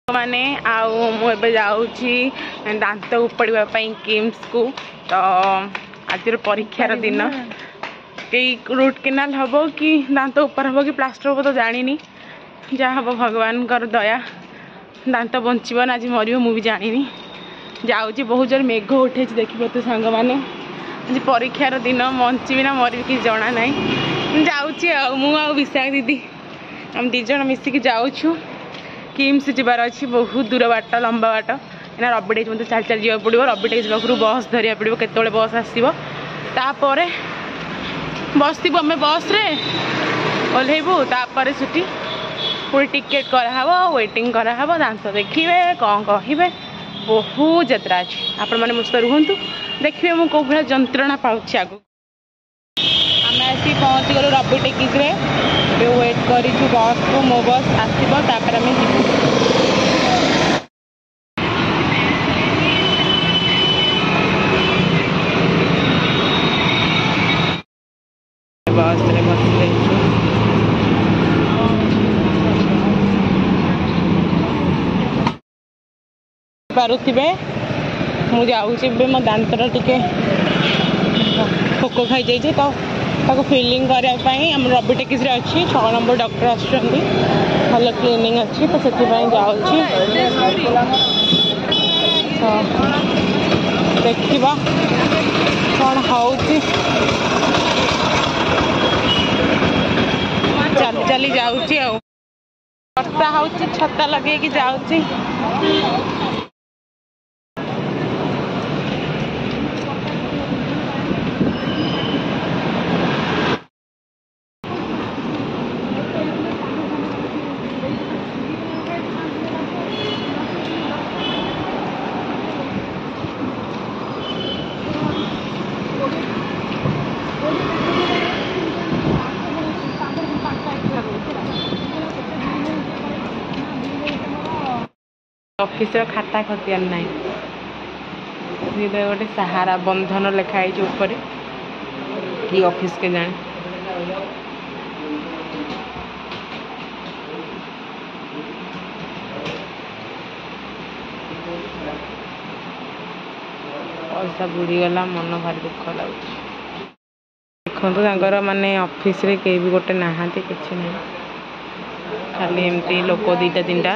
माने मुझे जाऊँगी दांत उपाड़ापी किम्स को। तो आज परीक्षार दिन कई रूट केनाल हम कि दांत ऊपर हम कि प्लास्टर हम तो जानी जहाँ हम भगवान दया दांत बंचब ना आज मर मुझे जानी जाऊँगी। बहुत जोर मेघ उठे देखिए तो सांग मैंने आज परीक्षार दिन बंची ना मर कि जना ना जाऊँ विशाख दीदी आम दीज मिसिकी जाऊँ किम्स जबार अच्छी बहुत दूर बाट लंबा बाट ना रबी टे मतलब चल चल जावाक पड़ो रबी टे पाखु बस धरिया पड़ो केतोले बस आसो तापर बस आम बस रे ओह्लैबू तापर सुटी पूरी टिकेट कराहब वेटिंग कराहब दांत देखिए कौन कहे बहुत यात्रा अच्छी आपण मैंने मुझे रुहतु देखिए मुझे कौ भाया जंत्रणा पाँच आग आम आसी पहुँची गलु रबी टेकिस वेट करूँ बस को मो बस आसब तापर आम बस रे बस पारुथिबे मु जाऊँगी मो दांतर टिके पोक खाई जाइए तो फिलिंग करने आम रबी टेकिस अच्छी 6 नंबर डॉक्टर आसुँच भल क्लीनिंग अच्छी तो से जाऊँगी देखा कौन हो चली चली जाऊँगी वर्षा हो छता लगे कि जाऊँगी ऑफिस खाता खतियान ना गोटे सहारा बंधन लिखाई ऊपर कि ऑफिस के जाने पैसा बुड़ीगला मन भारी दुख लगुच देखो माने ऑफिस रे कई भी गोटे नहांती किसी ना खाली एमती लोक दीटा तीनटा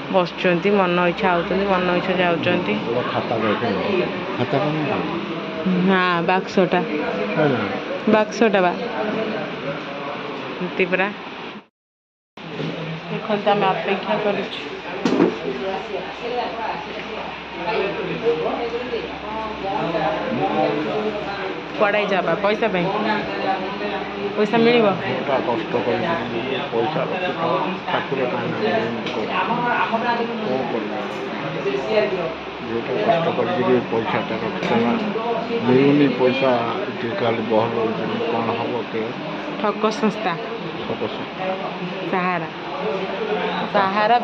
बसुँच मन इच्छा आउट मन इच्छा जाऊँच हाँ बाक्सटा बा पूरा देखते आम अपेक्षा कर पढ़ाई जाबा पैसा पैसा मिल कष्ट पैसा जोटा कष्ट कर पैसाटा रखना मिलूनी पैसा बहल कौन हम के ठक संस्था सहारा सहारा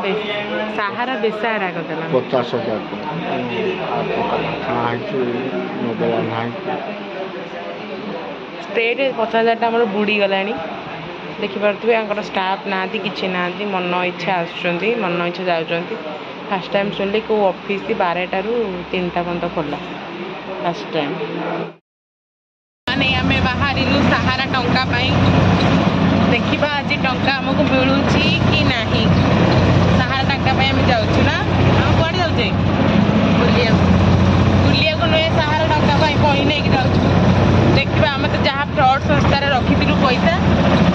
बेसहारा करदेला 50,000 स्टेट 50,000 आम बुड़ी गला देखिपे स्टाफ ना कि ना मन इच्छा आसुँच मन इच्छा जाऊँ फास्ट टाइम सुनली को ऑफिस 12टा रू 3टा पर्यंत खोला फास्ट टाइम माने आम बाहर सहारा टंका देखा आज टंका आमको मिलूँ कि ना सहारा टंका आम जाऊँ ना कौन जाऊे बुलिया को नुहे सहारा टंका कही नहीं जाऊँ देखा आम तो जहाँ फ्रड संस्थार रखी पैसा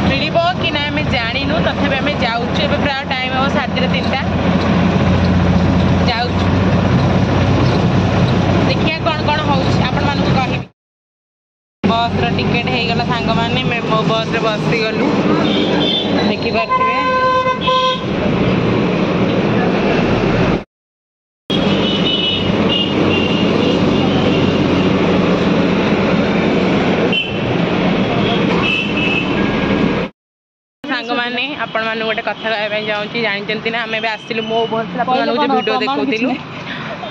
मिल कि ना आम जानू तथापि आम जाऊँ प्राय टाइम हम 3:30 जाऊँ देखिए कौन कौन हो कह बस टिकेट हो गला सांग मैंने मो बस रे बसी गलु देखिपे सांग मैंने आपण मान गोटे कथा कहना चाहूँगी जानते ना आम आसिलु मो बस भिडियो देखुलु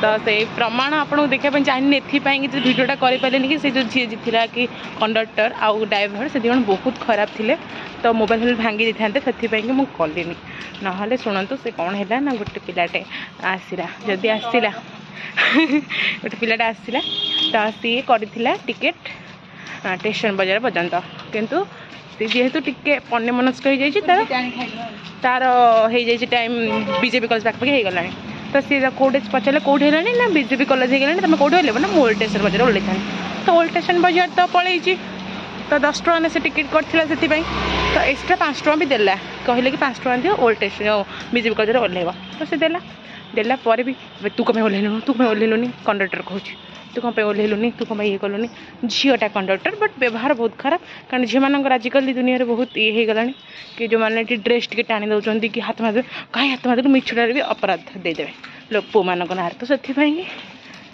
तो से प्रमाण आपको देखा चाहिए एपाई कि भिडियोटा करें कि जो झी जीता कि कंडक्टर आउ ड्राइवर से जन बहुत खराब थे तो मोबाइल भांगी देते से मुझे कली ना शुणु से कौन है ना गोटे पिलाटे आसला जदि आसला गोटे पिलाटा आसला तो सी कर टिकेट स्टेशन बाजार पर्यंत किंतु जेहेतु टिके अन्य मनस्क हो जाए तार हो जाए टाइम बीजेपी कॉलेज पाखे हो गला तो सी कौटे पचारे कौटे ना बीजेपी कॉलेज हो गला तुम कौटे ओल्ल ना ओल्ड स्टेशन बाजार ओल्ल तो ओल्ड स्टेशन बाजार तो पलैची तो 10 टଙ୍କା से टिकेट करथिला से तो एक्सट्रा 5 टଙ୍କା भी देला कहले कि 5 टଙ୍କା दियो ओल्ड स्टेशन बीजेपी कॉलेज ओल्लेबा तो से देला पर भी तू कम ओल्लैलुनी कंडक्टर कहूँ तू कम ओल्लैलुनी तू कम ये कलुनी झीटा कंडक्टर बट व्यवहार बहुत खराब कारण झी मान आजिकल दुनिया में बहुत ये हो गला कि जो मैंने ड्रेस टी टाणी दौरान कि हाथ मार कहीं हाथ मार मिछड़े भी अपराध देदेवे लोक पो मान ना तो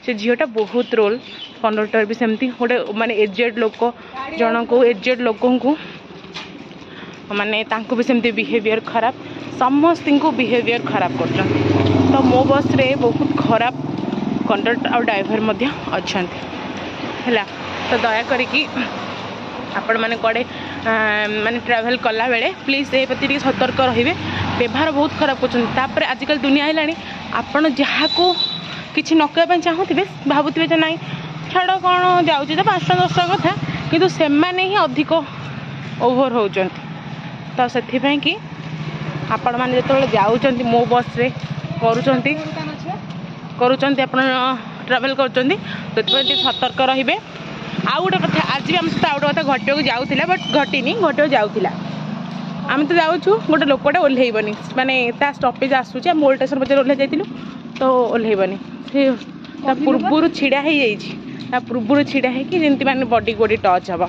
से झीटा बहुत रोल कंडक्टर भी सेमती गोटे माने एजेड लोक जन को एजेड लोक को माने तांको भी सेमती बिहेवियर खराब समस्त को बिहेवियर खराब कर तो मो बस रे बहुत खराब कंडक्टर और ड्राइवर मध्य अच्छा है तो दया करी आपण मैंने कड़े माने ट्रैवल कला बेले प्लीज ए प्रति सतर्क रहिबे व्यवहार बहुत खराब कर आजिकल दुनिया है आपण जहाँ को किसी न कहवाई चाहूथे भावुवे तो नाई छाड़ कौन जाऊँ तो 5 टଙ୍କା 10 टଙ୍କା कथा किंतु से ही अधिक ओभर होती तो से कि आपण मैंने जो जाऊँ मो बस रे करुँच ट्रावेल कर सतर्क रे आउ गोटे कथा आज भी आम सहित आउ गोटे कथा घटिया जाऊला बट घटीनी घटिया जाऊला आम तो जाऊँ गोटे लोकटे ओह्लैबनी माने स्टपेज आसूँ आम ओल्ड स्टेशन बजार ओह्लै जाइलु तो ओह्लैबनी पूर्व छिड़ा हो पूर्व छिड़ा है कि जमी माने बॉडी गोडी टच हम